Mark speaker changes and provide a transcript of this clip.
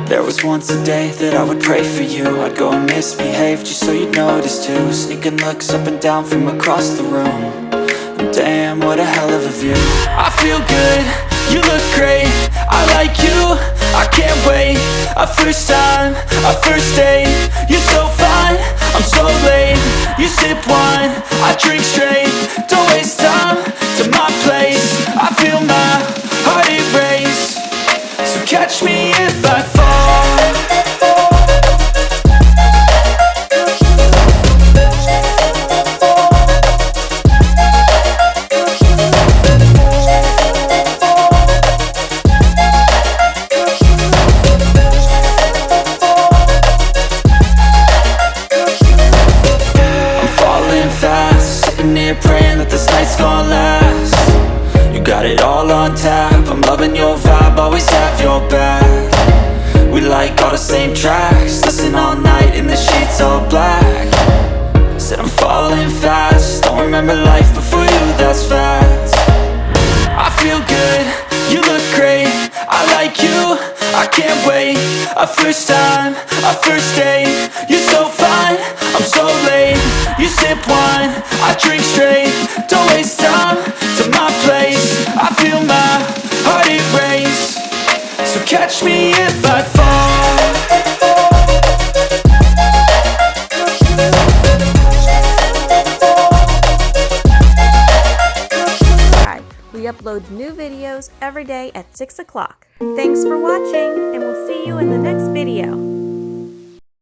Speaker 1: There was once a day that I would pray for you. I'd go and misbehave just so you'd notice too. Sneaking looks up and down from across the room. And damn, what a hell of a view. I feel good, you look great, I like you, I can't wait. A first time, a first date. You're so fine, I'm so late. You sip wine, I drink straight. Don't waste time to my place. I feel my heart erase. So catch me if I fall. Praying that this night's gonna last. You got it all on tap, I'm loving your vibe, always have your back. We like all the same tracks, listen all night in the sheets all black. Said I'm falling fast, don't remember life before you, that's fact. I feel good, you look great, I like you, I can't wait. A first time, a first date. You're so fine, I'm so late. You sip wine, I drink straight. Don't waste time to my place. I feel my heart erase. So catch me if I fall.
Speaker 2: We upload new videos every day at 6 o'clock. Thanks for watching, and we'll see you in the next video.